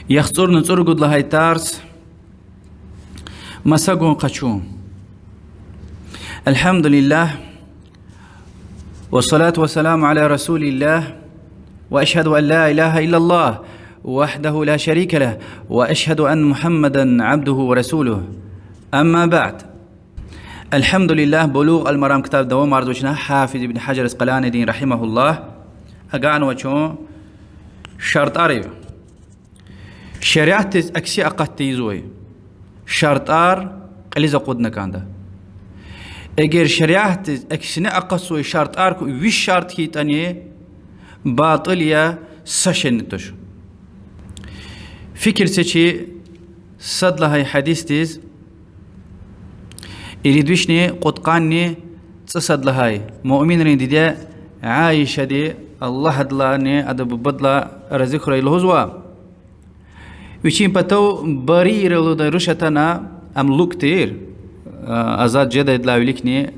يخطر نصر قد لهاي تارس مساقون قشو. الحمد لله والصلاة والسلام على رسول الله، وأشهد أن لا إله إلا الله وحده لا شريك له، وأشهد أن محمدا عبده ورسوله. أما بعد، الحمد لله. بلوغ المرام كتاب دوام عرضوشنا حافظ ابن حجر العسقلاني دين رحمه الله أقعن وشو شرط أريو شريعة أكسي أقاتي زوي شرط أر قليزة قدنا كاندا اگر شريعة أكسينا أقصوي شرط أر ويش شرط هي تانية باطل يا سشن تشو فكر سيشي صد لهاي حديث تيز يريدوشني قطقاني تصد لهاي مؤمن رندي عايشة دي الله دلاني أدب بدلا رزق رأي الهزوا وشين بتو برير لو دروشتنا أم لوكتير أزاد جدد لا يلكني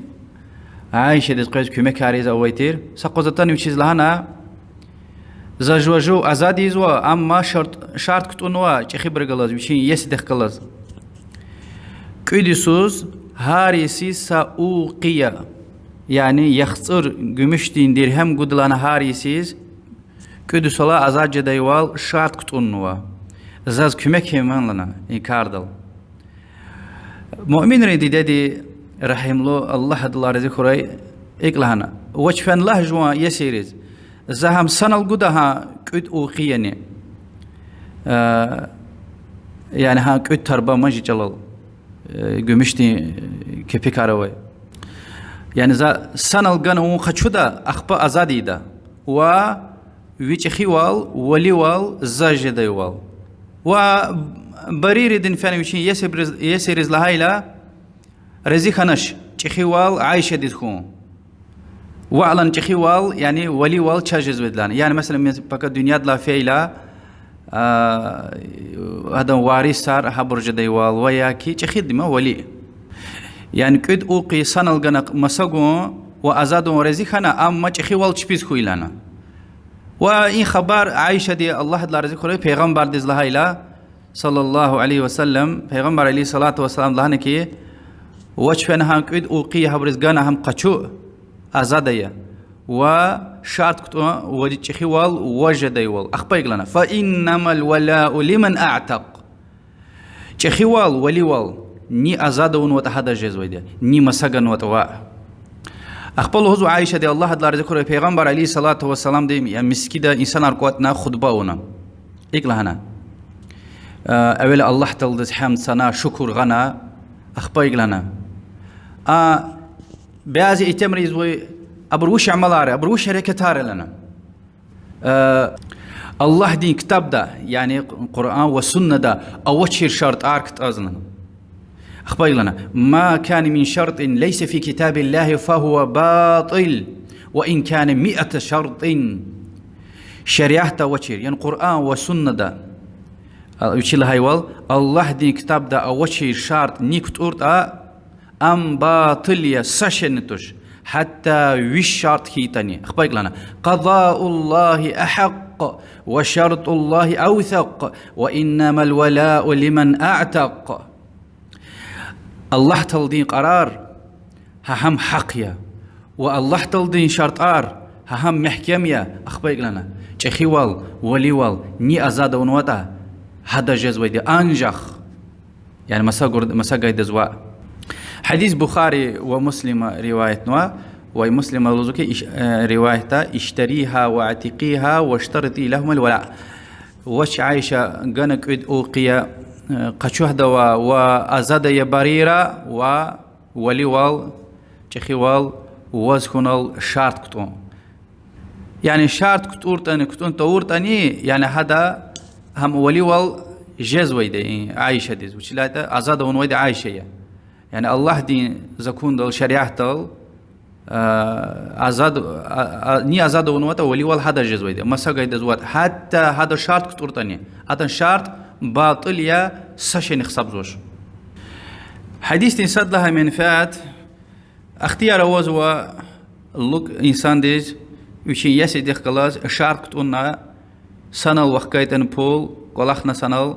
عايشة دي قيد كم كاريز أو ويتير سقطتني وشيز لهنا زاجوجو أزادي زوا أما شرط كتونوا تخي برجلاز وشين يسدخ كلاز كيدسوز هاريسي ساوقية يعني يخسر gümüştin dirhem gudlana harisiz küdüsola azad jedayval şart kutunwa zaz kümek hemanlana inkardal mu'min redi dedi rahimlo Allah adlar zikray iklahana wachfan lahjwa yasiriz zaham sanal gudaha küd uqiyani yani ha küd tarba maji jalal gümüştin kepik araway يعني إذا سنة الجنو خشودا أخبا أزاديدا و ويش خوال وليوال زاجدا يوال و برير دين فاني وشين يسيرز لهايلا رزي خنش تخوال عايشة ديتخون وعلن تخوال يعني وليوال تشاجز بدلان يعني مثلا من بقى الدنيا دلا فيلا هذا وارث صار حبرج ديوال وياكي تخيد ما ولي يعني كد أوقي سنة الجنا مساقون وأزادون ورزقنا أما تخيوال تشبيز خويلانا وإن خبر عائشة دي الله دل رزق خوي پیغمبر دز لهايلا صلى الله عليه وسلم پیغمبر عليه الصلاة والسلام لهنا كي وشفنا هم كد أوقي حبرزقنا هم قشو أزادية وشرط كتوا ودي تخيوال وجد يوال أخبر لنا فإنما الولاء لمن أعتق تخيوال وليوال ني أزادون وتحدى جزويدا ني مسجن وتوا أخبره هو عائشة دي الله دلار ذكره پیغمبر عليه الصلاة والسلام دي يعني مسكيدا إنسان أركواتنا خطبة ونا إقلا هنا أول الله تلدز حمد سنا شكر غنا أخبر إقلا هنا بعض إتمريز و أبروش عملاره أبروش ركتار لنا الله دين كتاب ده يعني القرآن والسنة ده أوتشير شرط أركت أزنا أخبر لنا ما كان من شرط ليس في كتاب الله فهو باطل وإن كان 100 شرط شريعة وشير يعني القرآن والسنة ده وشيل هايوال الله دين كتاب ده وشير شرط نيكت أورد أم باطل يا سشنتوش حتى وش شرط كيتاني أخبر لنا قضاء الله أحق وشرط الله أوثق وإنما الولاء لمن أعتق الله تلدين قرار هم حقيا والله تلدين شرط هم محكمية أخبر لنا تخيوال وليوال ني أزاد ونوتا هذا جزوي دي أنجخ يعني مساقر دزوا حديث بخاري ومسلم رواية نوا ومسلم لوزوكي روايته اشتريها واعتقيها واشترطي لهم الولاء وش عايشة قنك اد أوقيا قشهدوا وأزاد يبريرا ووليوال تخيوال وزخنال شرط كتون يعني شرط كتون تورتني يعني هذا هم وليوال جزوي دي عايشة دي وشلاته أزاد ونويد عايشة يعني الله دين زكون دل شريعة دل أزاد ني أزاد ونوته وليوال هذا جزوي دي ما سقى دزوات حتى هذا شرط كتورتني هذا شرط باطل يا سشن خصبزوش حديث إنسان لها منفعت اختيار وزوا اللوك إنسان ديز وشين يسي ديخ كلاز شارك تقولنا sanal وحكايتن بول قلخنا sanal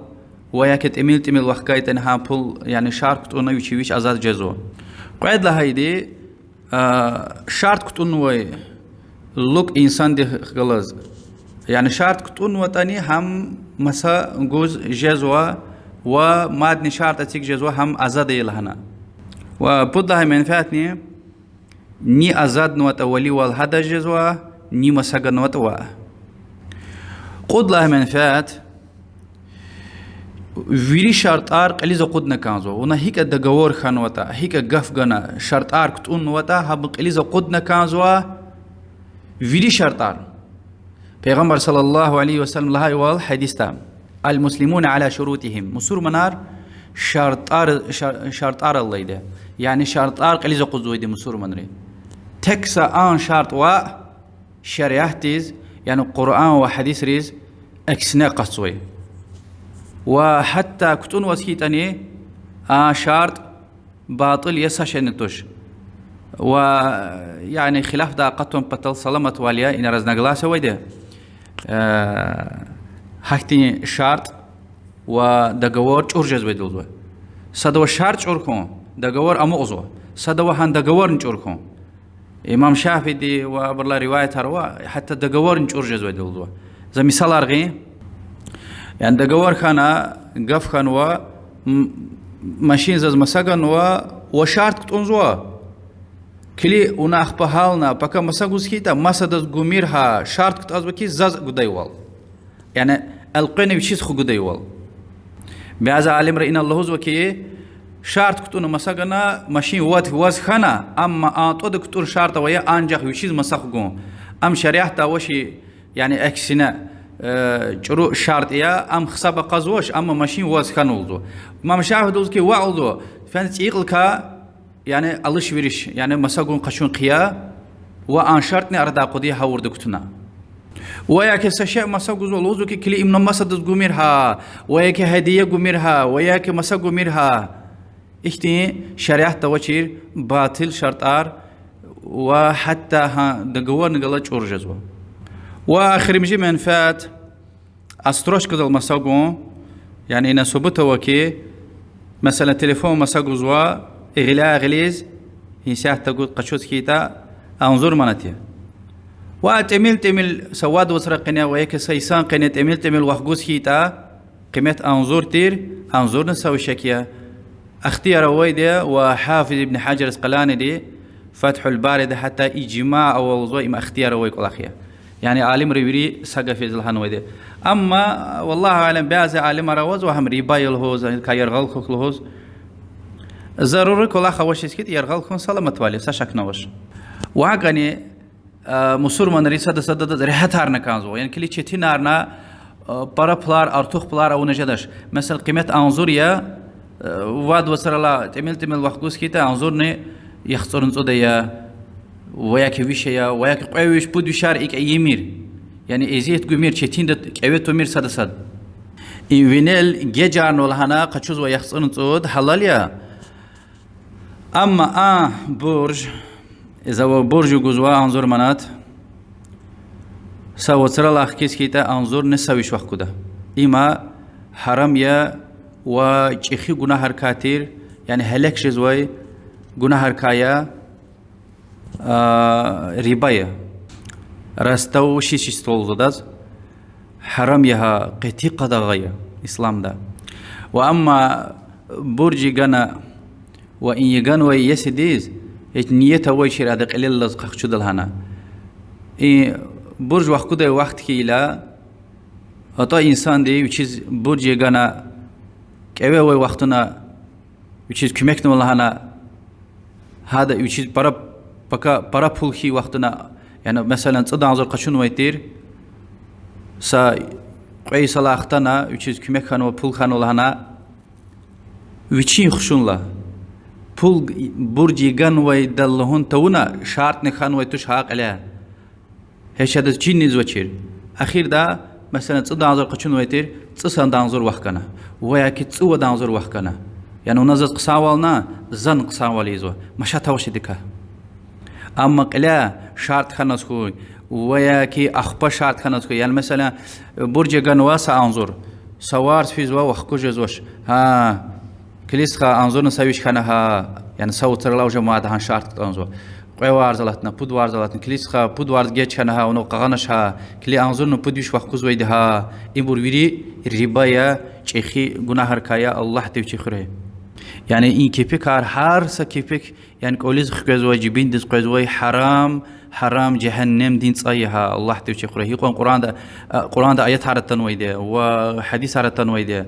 وياك تميل وحكايتن ها بول يعني شارك تقولنا ويش أزاد جزو قاعد لهايدي شرط كتون وي لوك إنسان دي غلظ يعني شرط كتون وتاني هم مسا جوز جزوة ومادني شرط أتيك جزوة هم أزاد يلهنا وبود لها منفعتني ني أزاد نوت أولي والهذا جزوة ني مسا نوت قد لها منفعت ويري شرط آرق اللي قدنا كانزو ونا هيك الدجور خانوتا هيك جف جنا شرط آرق تون وتا هبق اللي قدنا كانزو ويري شرط آر پیغمبر صلى الله عليه وسلم لها يوال حديث تام المسلمون على شروطهم مسور منار شرط آر الله ده يعني شرط آرق اللي قدزو يدي مسور منري تكسا آن شرط و شريعتيز يعني قرآن وحديث ريز أكسنا قصوي وحتى كتون وسكيتني شرط باطل يساشنتوش ويعني خلاف دا قطن بطل سلامة واليا إن رزنا غلاسة ويده حكتني شرط ودقور چورجز ويدلزو صدو شرط چوركون دقور أمغزو صدو هان دقور نچوركون إمام شافعي دي وبرلا رواية هروا حتى دقور نچورجز ويدلزو زي مثال أرغي يعني دقور خانا قف خانوا ماشين زز مساقن وشارت كتونزوا كلي ونا أخبهالنا بكا مساقوز كيتا مسادز قميرها شارت كتازوكي زز قدايوال يعني القيني بشيز خو قدايوال بعزا عالم رأينا الله زوكي شارت كتون مساقنا ماشين واز خانا أما آنتو دكتور شارت ويا أنجح وشيز مساقون أم شريحتا وشي يعني أكسنا جرو شرط يا أم خصابة قزوش أما ماشين واز خانولدو ما مشاهد دوزكي وعلدو فانت يقلكا يعني الله ويرش يعني مساقون قشون قيا وأن شرطني أردا قدي هاورد كتنا وياك سشاء مساقوز ولوزوكي كلي إمنا مسادز قميرها وياك هدية قميرها وياك مساق قميرها إختي شريعة توشير باطل شرطار وحتى ها دقوار نقلت أرجزوا وآخر مجي منفات أستروش كذا المساقون يعني إن سبته وكي مثلا تليفون مساقو زوا إغلاء غليز هي ساعة تقول قشوز كيتا أنظر مناتي وتميل سواد وسرقنا ويك سيسان قنة تميل وحجوز كيتا قيمة أنظر تير أنظر نسوي شكيا اختيار ويدا وحافظ ابن حجر العسقلاني دي فتح الباري ده حتى إجماع أو وضوء ما اختيار ويك الأخير يعني عالم ريبري سقى في ذلهن ويده أما والله أعلم بعض عالم روز وهم ريباي الهوز كيرغل خلق الهوز ضروري كل خوش اسكت يرغل خون سلامة والي سشك نوش وعقني مسور من ريسد سد ريحة هارنا كانزو يعني كلي شتي نارنا برا بلار أرتوخ بلار أو نجدش مثل قيمة أنظوريا واد وصل الله تميل وحجوز كيتا أنظورني يخسرن صديا وياك ويشيا وياك قويش بود وشار إك أيمير يعني إزيت قمير شتين دت قويت ومير صد إن وينل جيجارن والهنا قشوز ويخسرن صد حلاليا أما برج إذا هو برج جزوا أنظر منات سو ترى الله كيس كيتا أنظر نسويش وقت كده إما حرام يا وجخي جناهر كاتير يعني هلك جزوي جناهر كايا رباية راستو شيش استولزداز حرام يها قتي قدا غاية إسلام دا وأما برج جنا وإن يجان ويسديز نيته ويشير هذا قليل لزق شد الهنا برج وقت كده وقت كيلا أتا إنسان دي وشيز برج جنا كأوي وقتنا وشيز كمكنا والهنا هذا وشيز برا بولخي وقتنا يعني مثلا تصدق عزر قشون ويتير سا قوي صلاحتنا وشيز كمكنا وبولخان والهنا وشين خشون له پول برجی گن وی دلهون تونا شرط نخان وی توش حق عليه هیچ هذا چی نیز وچیر أخير دا مثلا تصد عنزر قشون ويتير تصان دعنزر وحكنا ويا كتصو دعنزر وحكنا يعني ونزل قصاوالنا زن قصاواليزو مشات هوش دكا أما قلا شرط خناس خوي وياكي أخبا شرط كانت يعني مثلا برج جنواس أنظر سوار في زوا وخكوج زوش ها كليسخا أنظر نسويش كان ها يعني صوت الله وجماعة هان شرط أنظر قوار زلاتنا بودوار زلاتنا كليسخا بودوار جيتش كان ها ونو قغنش ها كلي أنظر نبوديش وخكوز ويدها إمبور ويري ربايا شيخي جناهر كايا الله تبي خيره يعني إن كيفك هار سكيفك يعني كوليز خكوز واجبين دز قوز حرام حرام جهنم دين صايها الله تبي خيره يقول قرآن ده آيات على التنويدة وحديث على التنويدة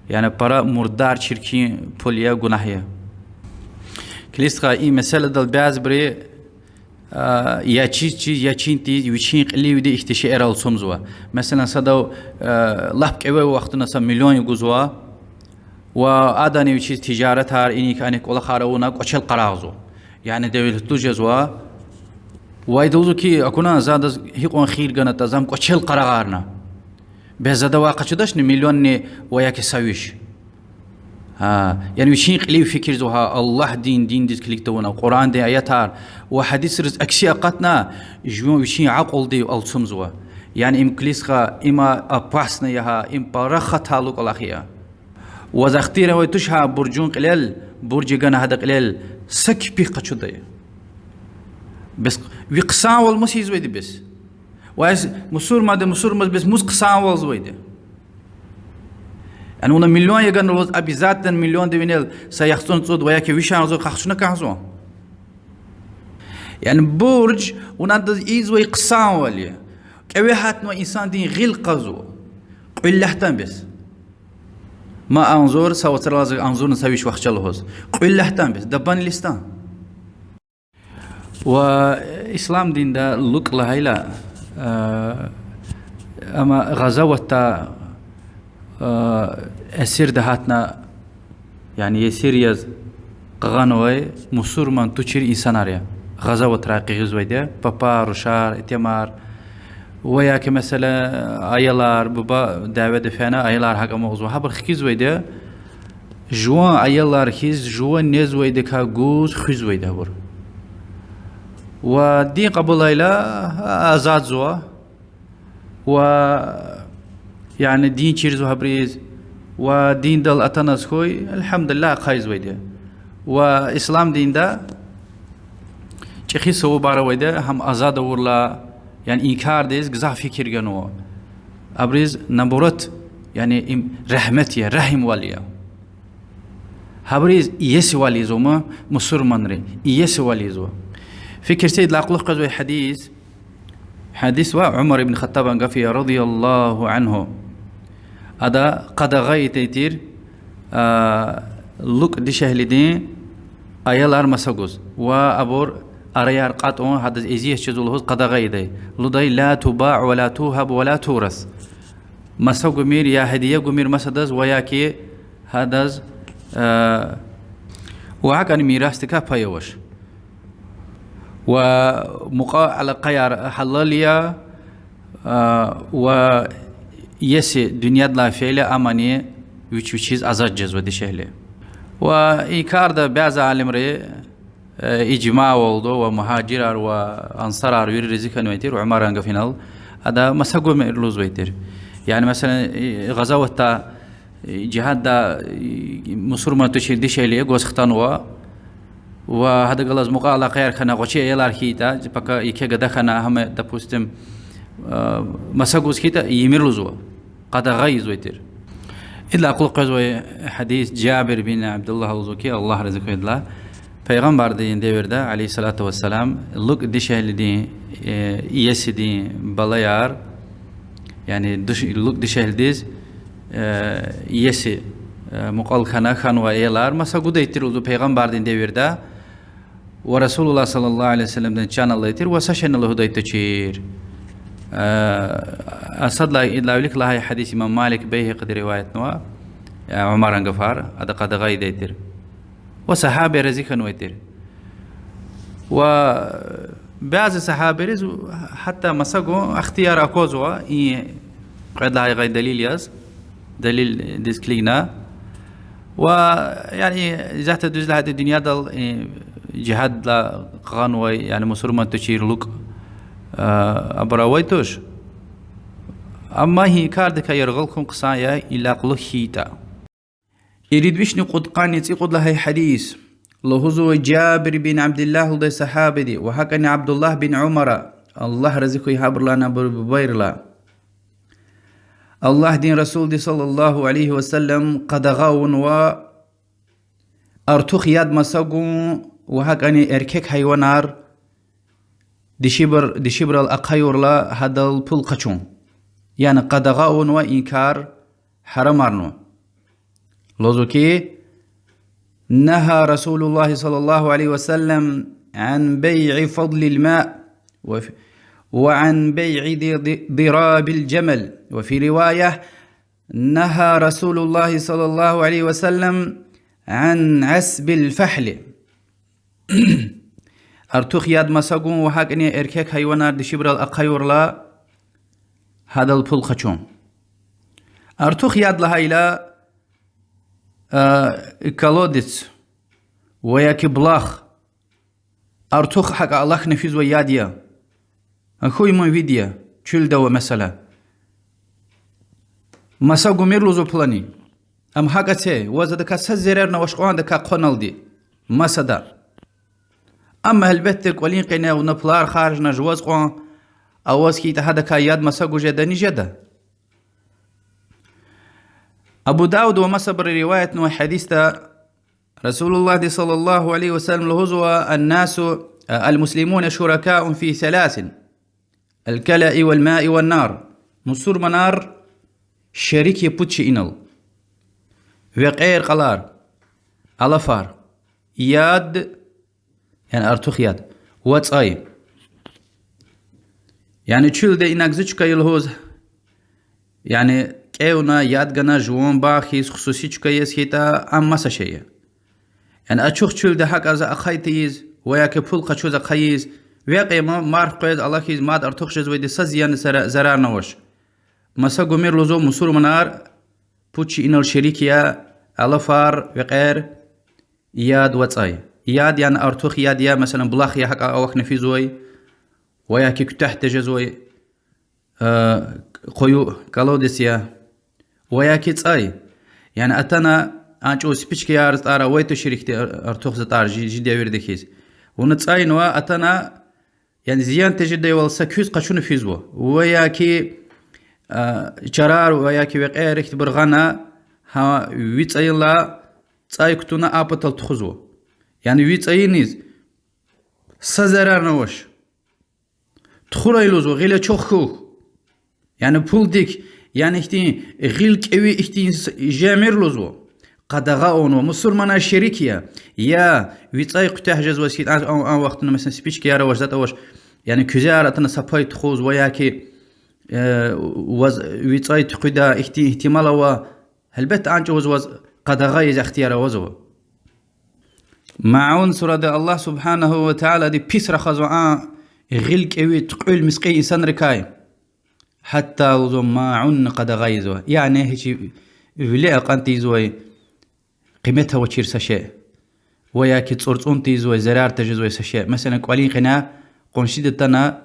يعني برا مردار شركي بوليا جناهية كليسخا إيه مسألة دل بعض بري يا تشي يا تشينتي يوشين قلي ودي اختشاء رال سمزوا مثلا صدوا لحق أول وقت نص مليون يجوزوا وآداني وشي تجارة هار إني كأنك ولا خارونا قشل قراغزو يعني دول توجزوا وايدوزو كي أكونا زاد هيقون خير جنا تزام قشل قراغارنا بهذا واقع شدش مليون وياك سويش يعني وشين قليل فكر زوها الله دين ديس كليك تونا القرآن دي آياتار وحديث رز أكسي أقتنا جوان وشين عقل دي ألسم زوا يعني إم كليسخا إما أباسنا يها إم برخة تعلق الأخيا وزختيرا ويتشها برجون قليل برج جنا هذا قليل سك بيقة شدي بس وقصان والمسيز ويدي بس وايس مسور ما ده مسور بس مس قصان والزويدي يعني هنا مليون يجان روز أبي ذاتا مليون دوينيل سيحصون صود وياكي ويشان زو خشنا كهزو يعني برج ونادز إيزوي قصان ولي كوي حتى إنسان دين غير قزو قل لحتان بس ما أنظر سوى ترى أنظر نسويش وقت جلهوز قل لحتان بس دبان لستان وإسلام دين دا لوك لهيلا أما غزوة أسير دهاتنا يعني يسير يز قغانوي مسور من تشير إنسان أريا غزوة راقي غزوة ده بابا رشار اتمار ويا كمثلا أيلار بابا دعوة دفعنا أيلار حق موضوع هبر خيزوة ده جوان أيلار خيز جوان نزوة ده كجوز خيزوة ده بر ودين قبل إلى أزاد زوا و يعني دين شيرزو هبريز ودين دل أتناس خوي الحمد لله خايز ويدا وإسلام دين دا شخص سو بارا ويدا هم أزاد ورلا يعني إنكار ديز جزاء فكر جنوا أبريز نبورت يعني رحمتي رحم واليا هبريز يس واليزو ما مسر منري يس واليزو فكر سيد العقل قزوي حديث وعمر بن الخطاب قفي رضي الله عنه هذا قد غاية تيتير لوك دي شهلدين أيالار مساقوز وأبور أريار قاتون هذا إزيه شزولهوز قد غاية لدي لا تباع ولا توهب ولا تورث مساق مير يا هدية قمير مسدز وياكي هذا وعكان ميراستكا بايوش ومقا على قيار حلاليا ويسي دنيا لا فعل أمانية ويشيز أزاج جزوة دي شهلة وإيكار ده بعض عالم ري إجماع والدو ومهاجر وأنصار وير رزقا ويتير وعمار أنقفينال هذا مساقو مئرلوز ويتير يعني مثلا غزوة جهاد دا مصر ما تشير دي شهلة قوز اختانوا وهذا قلز مقالة غير خنا غشي يلار كيتا بقى يكيا قد خنا هم دبوستم مساقوز كيتا يمرلزوا قد غيز ويتر إلا أقول قزوة حديث جابر بن عبد الله الزكي الله رزقه الله پیغمبر دين ديوردا عليه الصلاة والسلام لوك دشه لدي يسدي بلايار يعني لوك دشه لديز يسي مقال خنا خان وإيلار مساقود يترلو پیغمبر دين ديوردا ورسول الله صلى الله عليه وسلم دين چان الله يتر وسشن الله هداية تشير أصد لا يقولك لها حديث إمام مالك بيه قد رواية نوا عمر انغفار هذا قد غايد يتر وصحابة رزقا ويتر وبعض الصحابة رزو حتى مساقو اختيار أكوزوا قد لها غايد دليل ياز دليل ديسكلينا ويعني إذا تدوز لها الدنيا دل جهاد لا قانوي يعني مسلمان تشير لك أبراويتوش أما هي كاردك يرغلكم قصايا إلا قلو هيتا يريد بيشني قد قانيتي قد لهي حديث لهزو جابر بن عبد الله لدي صحابي دي وحكني عبد الله بن عمر الله رزقه يحبر لنا ببير لا الله دين رسول دي صلى الله عليه وسلم قد غاون و أرتوخ ياد مساقون وحكني إركيك حيوانار دي شبر الأقايور لا هذا البول قشون يعني قد غاون وإنكار حرمارنو لوزوكي نهى رسول الله صلى الله عليه وسلم عن بيع فضل الماء وعن بيع ضراب الجمل وفي رواية نهى رسول الله صلى الله عليه وسلم عن عسب الفحل أرتوخ ياد مساقون وحاكني إركيك حيوانات دي شبر الأقايور لا هذا البول خشون أرتوخ ياد لها إلى كالوديس وياكي بلاخ أرتوخ حق الله نفيز وياديا أخوي من فيديا چل دوا مسألة مساقو ميرلوزو بلاني أم حقا تي وزدكا سزريرنا وشقوان دكا قنال دي مسادار أما هلبتك ولين قينا ونبلار خارجنا جواز قوان أواز كيتا هدكا ياد مساقو جداني جدا أبو داود ومصبر رواية وحديث رسول الله صلى الله عليه وسلم لهزوا الناس المسلمون شركاء في ثلاث الكلأ والماء والنار مصور منار شريك يبوتش إنل وغير قلار ألفار ياد يعني أرتوخ ياد واتساي يعني تشيل ده إنك زيشكا يلهوز يعني كيونا يادغنا جوان باخيز خصوصي چكايس هيتا أم مسا شيء يعني أتشوخ تشيل ده حق أزا أخيتيز وياك بول قشوز أخيز وياقي مارف قيد الله كيز ماد أرتوخ جزوي دي سزيان زرار نوش مسا قمير لزو مسور منار بوتشي إنو الشريكيا ألفار وغير ياد واتساي ياد يعني أرتوخ ياد يا مثلا بلاخ يا حق أوخ نفيزوي وياكي كتحت جزوي قيو كالوديسيا وياكي تساي يعني أتنا أنجو سبيشكي يارس تارا ويتو شريكتي أرتوخ زتار جي ديوير ديكيز ونتساي نوا أتنا يعني زيان تجد والسا كيوز قشون فيزو وياكي شرار وياكي وغير اختبر غانا ها ويتساي لا تساي كتونا أبطل تخزو يعني ويتساي نيز سزرار نوش تخورا يلوزو غيلا چوخوخ يعني بول ديك يعني اختين غيل كوي اختين جامر لوزو قدغاون ومسلمانا شريكيا يا ويتاي قتاح جز وسيد ان وقتنا مثلا سبيتش كيارا وجدت اوش يعني كزارتنا سباي تخوز وياكي ويتاي تقدا احتمال و هلبت انج وز قدغايز اختيار وزو معون سورة الله سبحانه وتعالى دي بيسر خزو غيل كوي تقول مسقي انسان ركاي حتى وزو معون قدغايزو يعني هيك ولا قنتي زوي قيمتها وشير سشيء وياكي تصورتون تيزوي زرار تجزوي سشيء مثلا قوالين قنا قنشيدتنا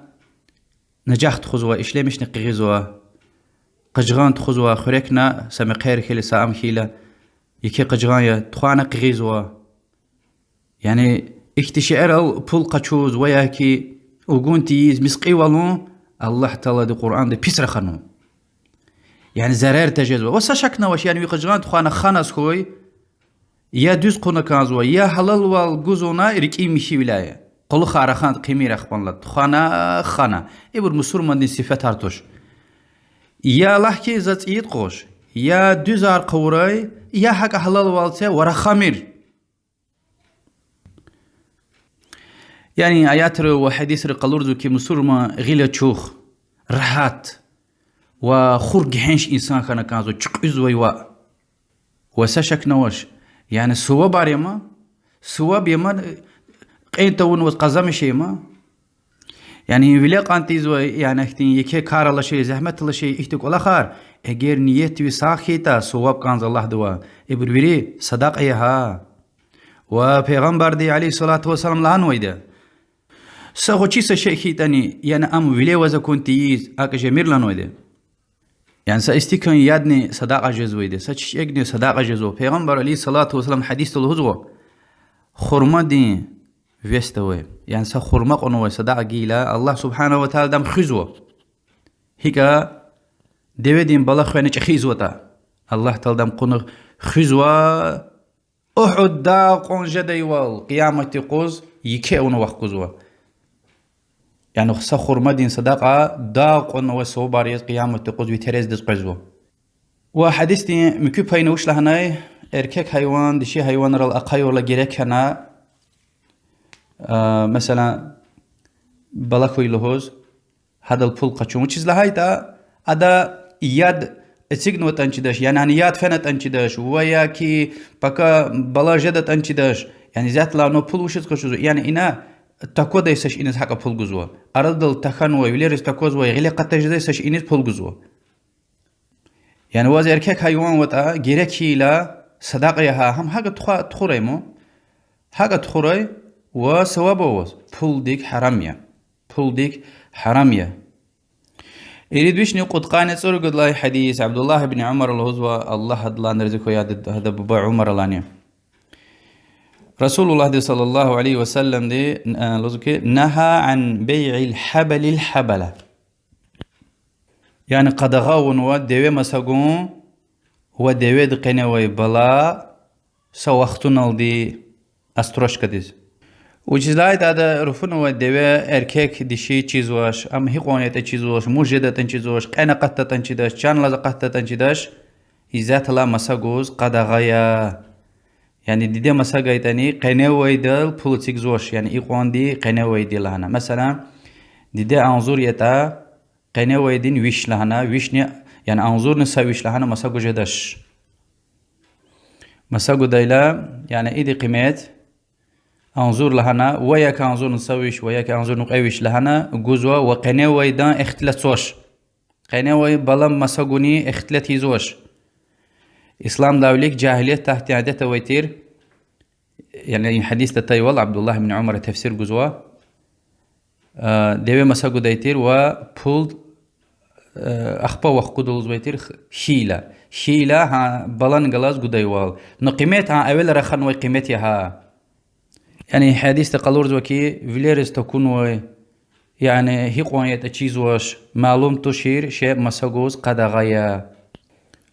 نجاح تخزوا إشلي مش نقيزوا قجغان تخزوا خريكنا سمي خير خيلي سام خيلة يكي قجغان تخوانا قيزوا يعني اكتشعر بول قشوز وياكي وقون تيز مسقي والون الله تعالى دي قرآن دي بيسر خانو يعني زرار تجزوا وساشكنا وش يعني قجغان تخوانا خانس خوي يا دوز قونا كازوا يا حلال والجوزونا ريكي مشي ولاية قلو خارخان قيمي رخبان لد خانا إبر مسور من دي صفات هرتوش يا لحكي زات إيد قوش يا دوزار قوراي يا حق حلال والتي ورا خمير يعني آيات وحديث رقلوردو كي مسور ما غيلة تشوخ رحات وخرج حنش إنسان خانا كازو تشقز ويوا وساشك نوش يعني سوا باريما سوا بيما قينتون وقزم شيما يعني ولاق انتيزو يعني اختين يكي كار الله شيء زحمت الله شيء اختك ولا خار اگر نيت وساخيتا سواب كان الله دوا ابروري صدق ايها وبيغمبر دي عليه الصلاه والسلام لان ويدا سخوچی سشکی تانی یعنی ام ویله وزا کنتیز اکش میر لانویده يعني ساستيكن يادني صداقة جزويدة ساتش يجني صداقة جزو پیغمبر عليه الصلاة والسلام حديث الهزوة خرما دي فيستوي يعني سا خرما قنوة صداقة جيلا الله سبحانه وتعالى دم خزوة هيكا ديوه دين بلا خوانيش خيزوة الله تعالى دم قنو خزوة أحد دا قنجة ديوال قيامة قوز يكي اونو وقت قوزوة يعني خصا خرما دين صداقة دا قنوة سو باريز قيامة قوز ويتريز دز قزوة وحديث دي مكو باينوش لهناي erkek hayvan dişi hayvanlar akayırla gerek hana mesela balak oyluhoz hadal pul kaçumu çizlahayda ada yad اتسجنوا تنشدش يعني هنيات فنت تنشدش ويا كي بكا بلا جدة تنشدش يعني ذات لا نو بول وشت كشوز يعني إنا تكو دايسش إنس حق بول جزوا أردل تخنوا ويليرس تكوز ويغلي قد تجديسش إنس بول جزوا يعني واز إركك حيوان وتا جيركي لا صداقيها هم حاجة تخوري مو حاجة تخوري وثوابه واز بول ديك حرامية بول ديك حرامية يريد بيشني قد قانت صور قد لاي حديث عبد الله بن عمر الهزوة الله هدلا نرزقه ياد هذا بابا عمر لاني رسول الله صلى الله عليه وسلم دي نهى عن بيع الحبل الحبلة يعني قد غاون ودوي مساقون ودوي دقينوي بلا سوختنا دي استروش كديز وجزلايت هذا رفنا ودوي اركيك دشي چيزواش ام هي قونيت چيزواش موجدة چيزواش قنا قطة تنچداش چان لزقطة تنچداش إذا لا مساقوز قد غايا يعني دي مساقاي تاني قنوي دل بوليتيك زوش يعني إيقوان دي قنوي دي لهنا مثلا دي أنظور يتا قنوي دين ويش لهنا ويشني يعني أنظور نسا ويش لهنا مساقو جداش مساقو دايلا يعني إيدي قيمات أنظور لهنا وياك أنظور نسويش وياك أنظور نقويش لهنا جزوة وقنوي دان اختلاط سوش قنوي بلام مساقوني اختلاط يزوش إسلام داوليك جاهلية تحت عادة ويتير يعني حديث تايوال عبد الله بن عمر تفسير جزوة ديوي مساقو دايتير وبول أخبا وخقودولز ويتير شيلة ها بلان غلاز قدايوال نقيمت ها أول رخان وقيمتي ها يعني حديث تقلورز وكي فيليرز تكون يعني هي قوانية تشيزوش معلوم تشير شيء مساقوز قد غايا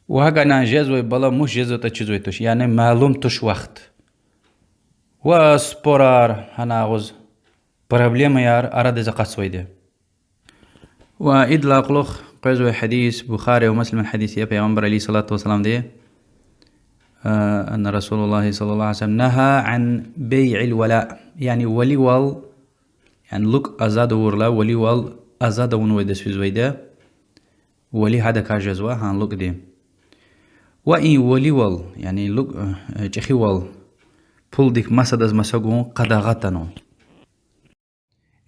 وهاga نانجزوي بلا مش جزو تشيزوي توش يعني معلوم توش وقت وسبورار هناغوز проблема يار أراد زقاسويده وإدلاق لخ قزوي حديث بخاري ومسلم الحديث يا پیغمبر عليه الصلاة والسلام دي أن رسول الله صلى الله عليه وسلم نهى عن بيع الولاء يعني ولي وال يعني لوك أزاد ورلا ولي وال أزاد ونويدس في زويده ولي هذا كاجزوا هان لوك دي وإن ولي وال يعني لوك جخي وال بول ديك مسدز مساقون قدغتنو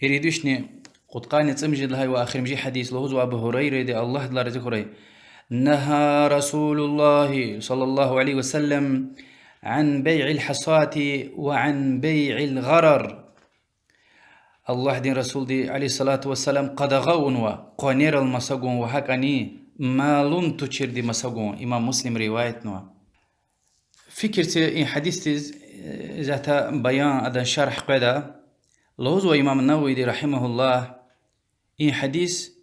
يريدوشني قد قانت امجد لهاي وآخر مجي حديث لهوز وأبو هريرة دي الله دلا رزقري نهى رسول الله صلى الله عليه وسلم عن بيع الحصاة وعن بيع الغرر الله دين رسول دي عليه الصلاة والسلام قد غون وقنير المساقون وحكاني معلوم تشير دي مساقون إمام مسلم روايتنا فكرت إن حديث ذات بيان هذا شرح قدا لوز وإمام النووي دي رحمه الله إن حديث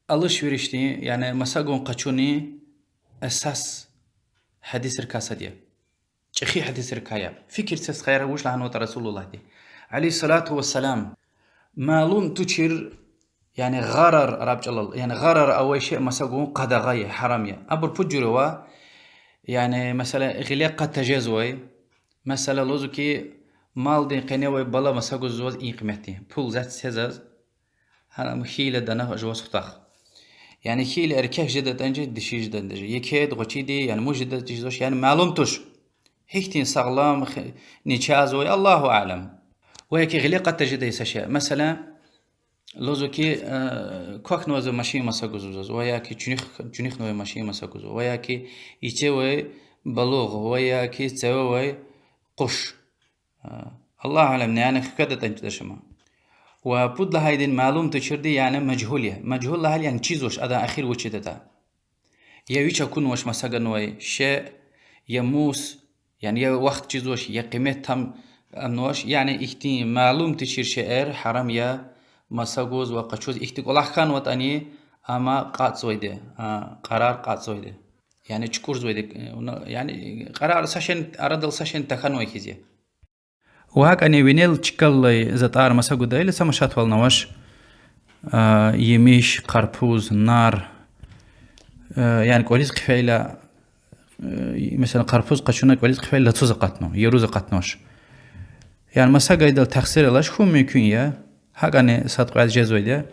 alış verişti yani masagon kaçuni esas hadis rkasa diye çiğ hadis rkaya fikir ses khayra wuş lahanu ta Rasulullah di alayhi salatu vesselam malum tuçir yani gharar arabçalal yani gharar أول شيء masagon qadagaya haramiya abur pujurwa yani mesela غلق تجازوي mesela lozu ki mal din qenewe bala masago zoz in qimati pul zat sezaz haram khile dana jwas khtakh يعني كي الاركاك جدا تنجي دشي جدا تنجي يكيد غوتشي دي يعني مو جدا تجيزوش يعني معلومتوش هيكتين صغلام نيتشازوي الله اعلم وهيك غليقه تجد يساشا مثلا لوزوكي كوك نوزو ماشي مساغوزوز وياكي جنيخ نوي ماشي مساغوزو وياكي يتوي بلوغ وياكي تسوي قش الله أعلم يعني كده تنتشما وبود لها يدين معلوم تشردي يعني مجهولية مجهول لها يعني تشيزوش أدا أخير وشتتا يا ويش أكون وش مسجن وي شيء يموس يعني يا وقت تشيزوش يا قيمة تام أنوش يعني إختي معلوم تشير شعر حرام يا مسجوز وقشوز إختي الله كان وتاني أما قات زويده قرار قات زويده يعني تشكر زويده يعني قرار ساشن أراد ساشن تكانو يكيزيه وهكذا وينيل تشكل زتار مسجود ده لسه مشات والنواش يميش قربوز نار يعني كواليس قفيلة مثلا قربوز قشونا كواليس قفيلة توز قطنو يروز قطنوش يعني مسجد التخسير لاش خو ممكن يا هكذا صدق على جزويده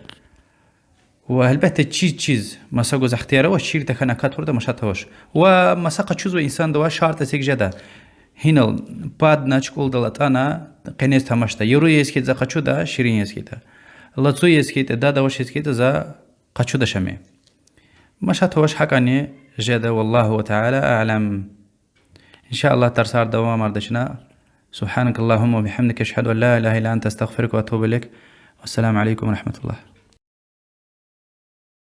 والبته چیز مساگوز اختیاره و شیر تکنه کاتور ده مشات هوش و مساق چیزو انسان دوا شرط سیگ جدا هینل پاد نچکول دلت انا قنیس تماشتا یورو یسکی ز قچو ده شیرین یسکی ده لاتو یسکی ده دادا وش یسکی ده ز قچو ده شمه مشات هوش حقانی جدا والله تعالى اعلم ان شاء الله ترسار دوام اردشنا سبحانك اللهم وبحمدك اشهد ان لا اله الا انت استغفرك واتوب اليك والسلام عليكم ورحمه الله